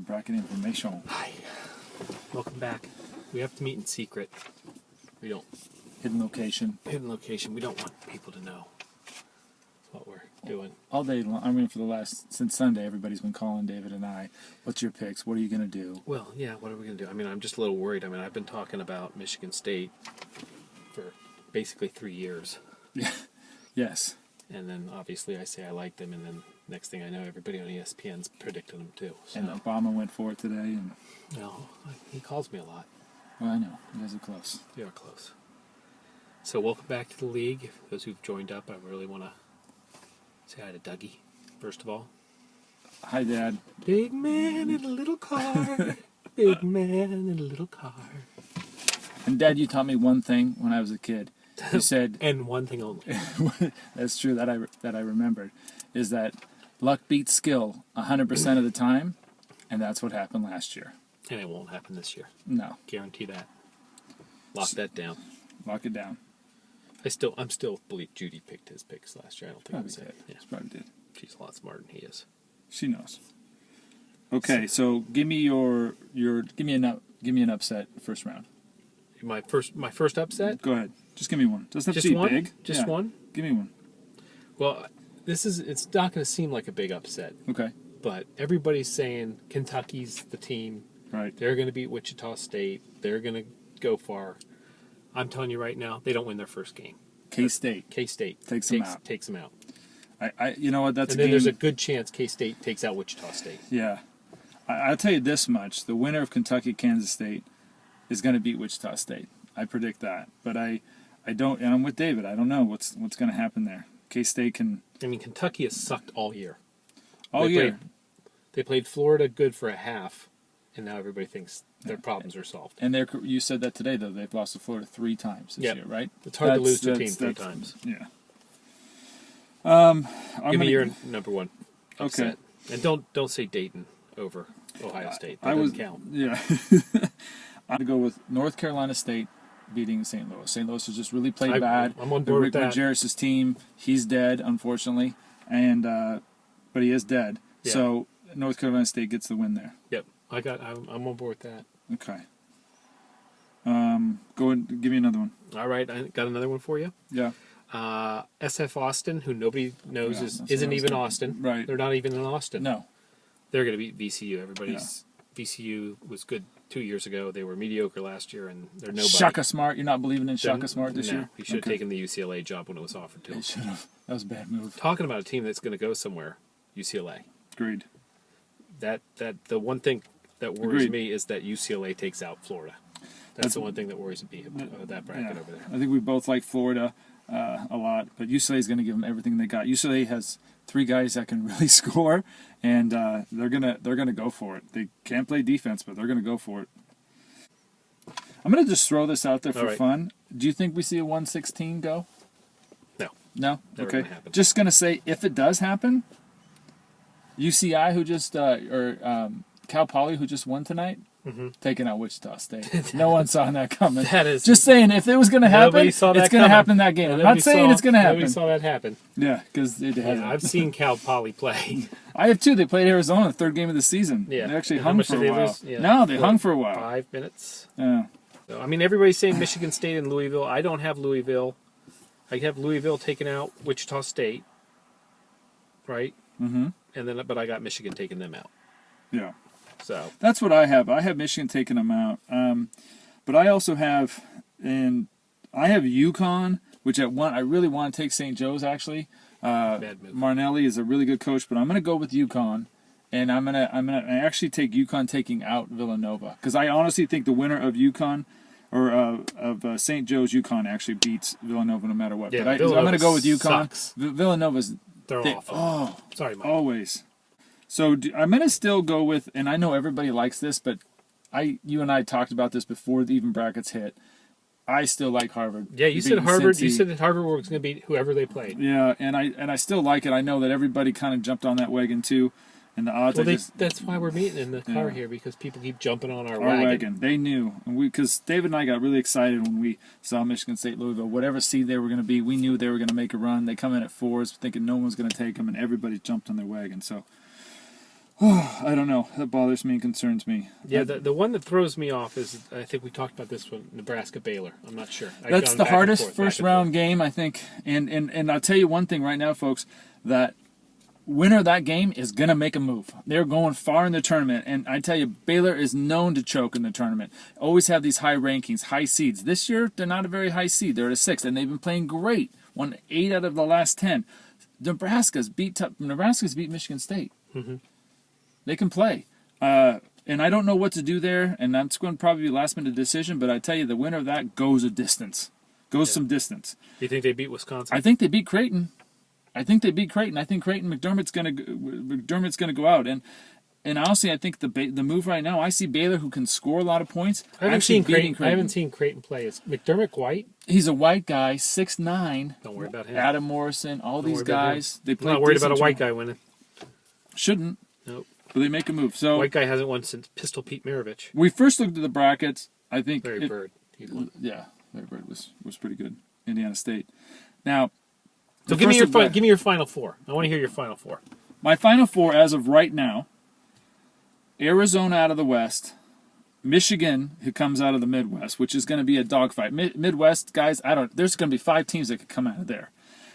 Bracket information. Hi. Welcome back. We have to meet in secret. We don't. Hidden location. Hidden location. We don't want people to know what we're doing. All day long. I mean, since Sunday, everybody's been calling David and I. What's your picks? What are you going to do? Well, yeah, what are we going to do? I mean, I'm just a little worried. I mean, I've been talking about Michigan State for basically 3 years. Yeah. Yes. And then, obviously, I say I like them, and then next thing I know, everybody on ESPN's predicting them, too. So. And Obama went for it today. And No, he calls me a lot. well, I know. You guys are close. We are close. So, welcome back to the league. Those who've joined up, I really want to say hi to Dougie, first of all. Hi, Dad. Big man in a little car. Big man in a little car. And Dad, you taught me one thing when I was a kid. You said, And one thing only. that's true that I remembered, is that luck beats skill 100% of the time, and that's what happened last year. And it won't happen this year. No. Guarantee that. Lock that down. Lock it down. I'm still believe Judy picked his picks last year. I don't think Probably it was did. it. Yeah. She probably did. She's a lot smarter than he is. She knows. Okay, so give me give me an upset first round. My first upset? Go ahead. Just give me one. Doesn't have Just to be one? big. Just Yeah. one? Give me one. Well, it's not going to seem like a big upset, Okay. but everybody's saying Kentucky's the team. Right. They're going to beat Wichita State. They're going to go far. I'm telling you right now, they don't win their first game. K-State K-State Takes them out. Takes them out. I you know what? That's And a then game. there's a good chance K-State takes out Wichita State. Yeah. I'll tell you this much: the winner of Kentucky-Kansas State is going to beat Wichita State. I predict that, but I don't, and I'm with David. I don't know what's going to happen there. K-State can I mean, Kentucky has sucked all year. all They year. They played Florida good for a half, and now everybody thinks their problems are solved. And you said that today, though. They've lost to Florida 3 times this Yep. year, right? It's hard to lose to a team That's- 3 that's- times. Yeah. Give me your number one upset. Okay. And don't say Dayton over Ohio State. That I was doesn't count. Yeah. I'm gonna go with North Carolina State beating St. Louis. St. Louis has just really played bad. I'm on The board Rick with that. Majerus' team, he's dead, unfortunately, and but he is dead. Yeah. So North Carolina State gets the win there. Yep. I'm on board with that. Okay. Go and give me another one. All right, I got another one for you. Yeah. SF Austin, who nobody knows Yeah, that's what isn't I was even thinking. Austin. Right. They're not even in Austin. No. They're going to beat VCU. VCU was good 2 years ago. They were mediocre last year, and they're nobody. Shaka Smart. You're not believing in Shaka Smart this year? He should have Okay. taken the UCLA job when it was offered to He him. should have. That was a bad move. Talking about a team that's going to go somewhere, UCLA. Agreed. That the one thing that worries Agreed. me is that UCLA takes out Florida. That's the one thing that worries me about that bracket Yeah. over there. I think we both like Florida a lot, but UCLA is going to give them everything they got. UCLA has 3 guys that can really score, and they're gonna go for it. They can't play defense, but they're gonna go for it. I'm gonna just throw this out there for All right. fun. Do you think we see a 116 go? No. No. Never Okay. gonna happen. Just gonna say if it does happen, UCI who just Cal Poly who just won tonight. Taking out Wichita State. No one saw that coming. That is- just saying, if it was going to happen, Nobody saw that it's going to coming. happen in that game. I'm Nobody not saying saw- it's going to happen. Nobody saw that happen. Yeah, because it hasn't. Yeah, I've seen Cal Poly play. I have too. They played Arizona the 3rd game of the season. Yeah. They actually And how hung much for did a they while. lose? Yeah. No, they What, hung for a while. 5 minutes. Yeah. So, I mean, everybody's saying Michigan State and Louisville. I don't have Louisville. I have Louisville taking out Wichita State. Right. Mm-hmm. But I got Michigan taking them out. Yeah. So That's what I have. I have Michigan taking them out. But I also have, I have UConn, which at one I really want to take St. Joe's actually. bad move. Marnelli is a really good coach, but I'm going to go with UConn, and I'm gonna actually take UConn taking out Villanova because I honestly think the winner of UConn or of St. Joe's UConn actually beats Villanova no matter what. Yeah, but I'm Villanova going to go with UConn. sucks. Villanova's They're awful. oh Sorry, Mike. always. So I'm going to still go with, and I know everybody likes this, but you and I talked about this before the even brackets hit. I still like Harvard. Yeah, you said beating Harvard. You Cincy. said that Harvard was going to beat whoever they played. Yeah, and I still like it. I know that everybody kind of jumped on that wagon too, and the odds. Well, I just that's why we're meeting in the car Yeah. here because people keep jumping on our our wagon. They knew, and because David and I got really excited when we saw Michigan State Louisville. Whatever seed they were going to be, we knew they were going to make a run. They come in at 4s, thinking no one's going to take them, and everybody jumped on their wagon. So I don't know. That bothers me and concerns me. Yeah, the one that throws me off is, I think we talked about this one, Nebraska Baylor. I'm not sure. That's the hardest first round game, I think. And I'll tell you one thing right now, folks, that winner of that game is going to make a move. They're going far in the tournament. And I tell you, Baylor is known to choke in the tournament. Always have these high rankings, high seeds. This year, they're not a very high seed. They're at a 6, and they've been playing great. Won 8 out of the last 10. Nebraska's beat Michigan State. Mm-hmm. They can play. And I don't know what to do there, and that's going to probably be a last-minute decision, but I tell you, the winner of that goes a distance. Some distance. You think they beat Wisconsin? I think they beat Creighton. I think Creighton McDermott's going to go out. And honestly, I think the move right now, I see Baylor, who can score a lot of points. I haven't seen Creighton play. Is McDermott white? He's a white guy, 6'9". Don't worry about him. Adam Morrison, all these guys. I'm not worried about a white guy winning. Shouldn't. Nope. But they make a move. So white guy hasn't won since Pistol Pete Maravich. We first looked at the brackets. I think Larry Bird. Yeah, Larry Bird was pretty good. Indiana State. Now, so give me your final four. I want to hear your final four. My final four, as of right now: Arizona out of the West, Michigan, who comes out of the Midwest, which is going to be a dogfight. Midwest guys, there's going to be 5 teams that could come out of there.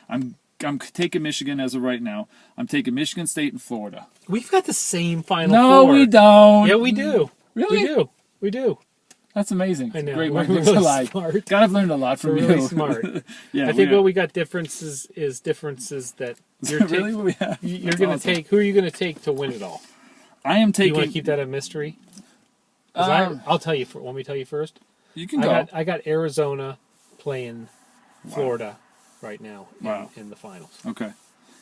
I'm taking Michigan as of right now. I'm taking Michigan State and Florida. We've got the same final four. No, we don't. Yeah, we do. Really? We do. That's amazing. I know. Great We're minds really alike. smart. God, I've learned a lot from We're you. really smart. Yeah, I think what we got differences that you're really what we have? You're going to take. Who are you going to take to win it all? I am taking. You want to keep that a mystery? I'll tell you. Want me to tell you first? You can go. I got Arizona playing Florida right now in the finals. Okay.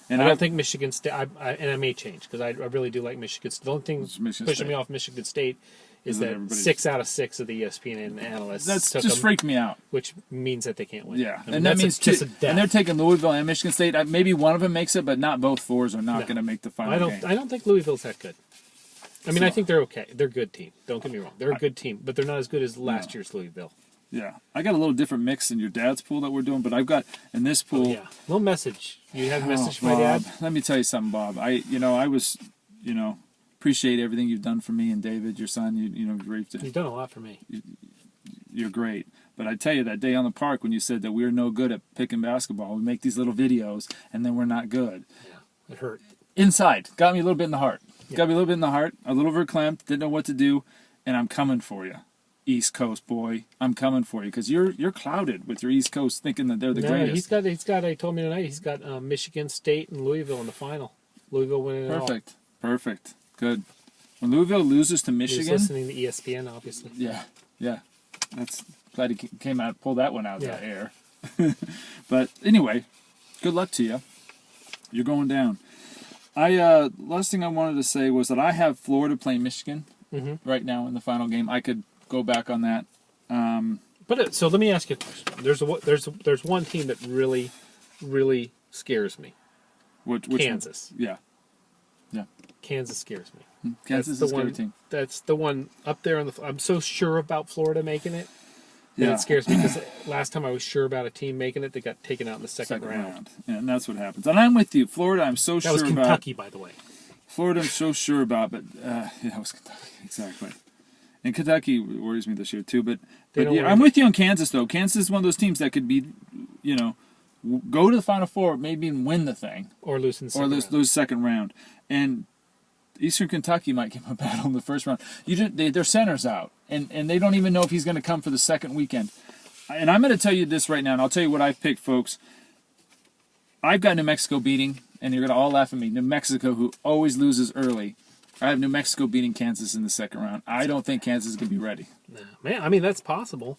And I don't think Michigan State. And I may change because I really do like Michigan State. The only thing pushing me off Michigan State is that 6 out of 6 of the ESPN analysts that's just freaked me out. Which means that they can't win. Yeah, and that means and they're taking Louisville and Michigan State. Maybe one of them makes it, but not both 4s are not going to make the final game. I don't think Louisville's that good. I mean, I think they're okay. They're a good team. Don't get me wrong. They're a good team, but they're not as good as last year's Louisville. Yeah, I got a little different mix in your dad's pool that we're doing, but I've got in this pool. Oh, yeah, little message. You have a message for my dad. Let me tell you something, Bob. I was, appreciate everything you've done for me and David, your son. You've done a lot for me. You're great. But I tell you, that day on the park when you said that we're no good at picking basketball, we make these little videos and then we're not good. Yeah, it hurt. Inside, got me a little bit in the heart. Yeah. Got me a little bit in the heart. A little verklempt. Didn't know what to do, and I'm coming for you. East Coast boy, I'm coming for you because you're clouded with your East Coast thinking that they're the greatest. He's got. He told me tonight he's got Michigan State and Louisville in the final. Louisville winning it all. Perfect, good. When Louisville loses to Michigan, he's listening to ESPN, obviously. Yeah. That's glad he pulled that one out of the air. But anyway, good luck to you. You're going down. Last thing I wanted to say was that I have Florida playing Michigan right now in the final game. I could go back on that. So let me ask you a question. There's one team that really, really scares me. Which Kansas. One? Yeah. Kansas scares me. Kansas is a scary team. That's the one up there on the. I'm so sure about Florida making it. Yeah. It scares me because last time I was sure about a team making it, they got taken out in the second round. Yeah, and that's what happens. And I'm with you. Florida, I'm so sure about. That was Kentucky, by the way. Florida, I'm so sure about, but it was Kentucky. Exactly. And Kentucky worries me this year, too. But I'm with you on Kansas, though. Kansas is one of those teams that could be, go to the Final Four, maybe and win the thing. Or lose in the second round. Lose second round. And Eastern Kentucky might give them a battle in the first round. Their center's out, and they don't even know if he's going to come for the second weekend. And I'm going to tell you this right now, and I'll tell you what I've picked, folks. I've got New Mexico beating, and you're going to all laugh at me, New Mexico, who always loses early. I have New Mexico beating Kansas in the second round. I don't think Kansas is going to be ready. No, man, I mean, that's possible.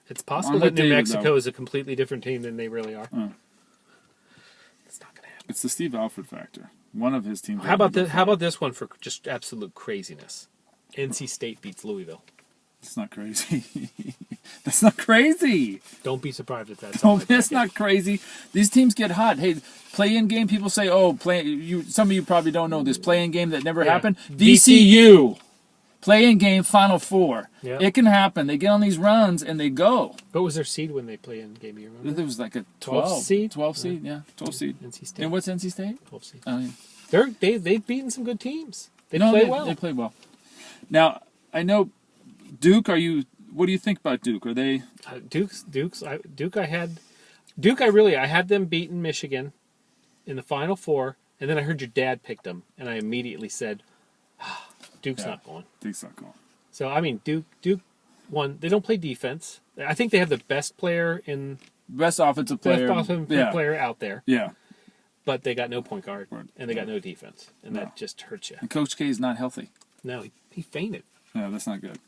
It's possible that New Mexico is a completely different team than they really are. That's not going to happen. It's the Steve Alford factor. One of his teams. How about this one for just absolute craziness? NC State beats Louisville. It's not crazy. That's not crazy. Don't be surprised if that's. That's not crazy. These teams get hot. Hey, play-in game. People say, "Oh, Some of you probably don't know this play-in game that never happened. VCU play-in game, Final Four. Yeah. It can happen. They get on these runs and they go. What was their seed when they play in game? You remember? There was like a 12 seed. 12 seed. Yeah, 12 seed. NC State. And what's NC State? 12 seed. Oh, yeah. They've beaten some good teams. They play well. They play well. Now, I know Duke. What do you think about Duke? Are they Duke? I had them beating Michigan in the Final Four, and then I heard your dad picked them, and I immediately said, Duke's not going. Duke's not going. So I mean, Duke won. They don't play defense. I think they have the best offensive player, player out there. Yeah. But they got no point guard, and they got no defense, and that just hurts you. And Coach K is not healthy. No, he fainted. No, that's not good.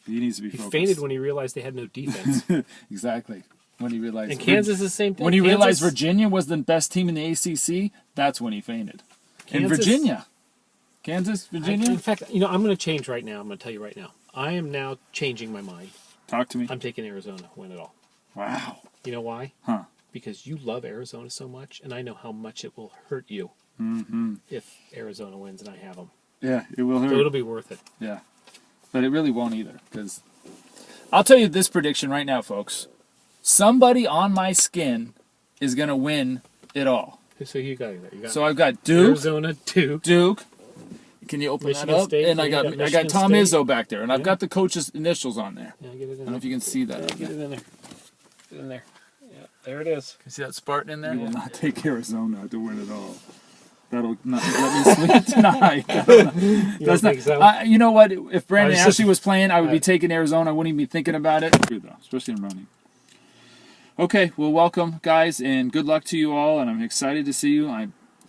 He needs to be focused. He fainted when he realized they had no defense. Exactly. When he realized. And Kansas is the same thing. When he realized Virginia was the best team in the ACC, that's when he fainted. In Virginia. Kansas, Virginia? In fact, I'm going to change right now. I'm going to tell you right now. I am now changing my mind. Talk to me. I'm taking Arizona to win it all. Wow. You know why? Huh. Because you love Arizona so much, and I know how much it will hurt you if Arizona wins and I have them. Yeah, it will hurt. So it'll be worth it. Yeah. But it really won't either. Because I'll tell you this prediction right now, folks. Somebody on my skin is going to win it all. So you got So I've got Duke. Arizona, Duke. Can you open Michigan that up? State, And I got Tom State. Izzo back there. And I've got the coach's initials on there. Yeah, get it in I don't know if you can see that. Get it in there. Get it in there. Yeah, there it is. Can you see that Spartan in there? You will not take Arizona to win it all. That'll not let me sleep tonight. That's not. So? You know what? If Brandon just- Ashley was playing, I would be taking Arizona. I wouldn't even be thinking about it. Good though, especially in running. Okay, well, welcome, guys, and good luck to you all. And I'm excited to see you.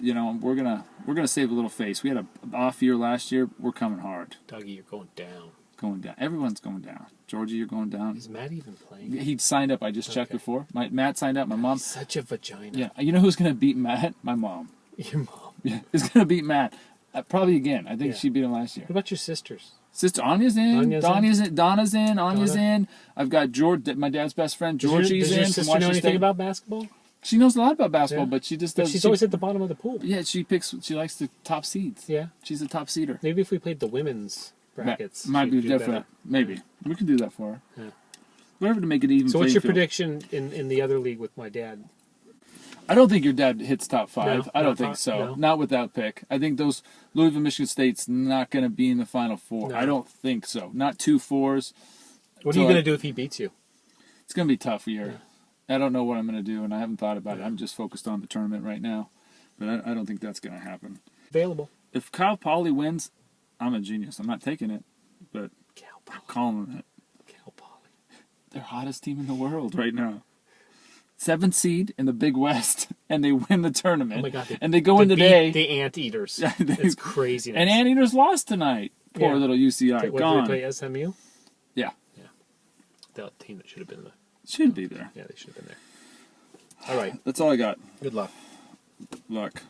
We're gonna save a little face. We had an off year last year. We're coming hard. Dougie, you're going down. Going down. Everyone's going down. Georgie, you're going down. Is Matt even playing? He signed up. I just checked before. Matt signed up. My mom. Such a vagina. Yeah. You know who's gonna beat Matt? My mom. Your mom. Yeah, is gonna beat Matt. Probably again. I think she beat him last year. What about your sisters? Sister Anya's in. Donna's in. Anya's Donna. in. I've got George, my dad's best friend. Georgie's Does your in. sister from know Washington anything State. about basketball? She knows a lot about basketball, Yeah. but she just But does. she's always at the bottom of the pool. Yeah, she likes the top seeds. Yeah. She's a top seeder. Maybe if we played the women's brackets, Might be she'd do different. better. Maybe we can do that for her. Yeah. Whatever to make it even. So what's your playing prediction in the other league with my dad? I don't think your dad hits top 5. No, I don't not think top- so. no. Not with that pick. I think those Louisville, Michigan State's not going to be in the Final Four. No. I don't think so. Not 2 4s. What are you going to do if he beats you? It's going to be a tough year. I don't know what I'm going to do, and I haven't thought about it. I'm just focused on the tournament right now. But I don't think that's going to happen. Available. If Kyle Poly wins, I'm a genius. I'm not taking it, but Cal I'm Poly. calling it. Cal Poly. They're hottest team in the world right now. 7th seed in the Big West, and they win the tournament. Oh my God! And they go in today. The Anteaters. Yeah, It's crazy. And Anteaters lost tonight. Poor Yeah. little UCI. What, Gone. did they play SMU? Yeah. That team that should have been there. Should be there. Yeah, they should have been there. All right. That's all I got. Good luck. Luck.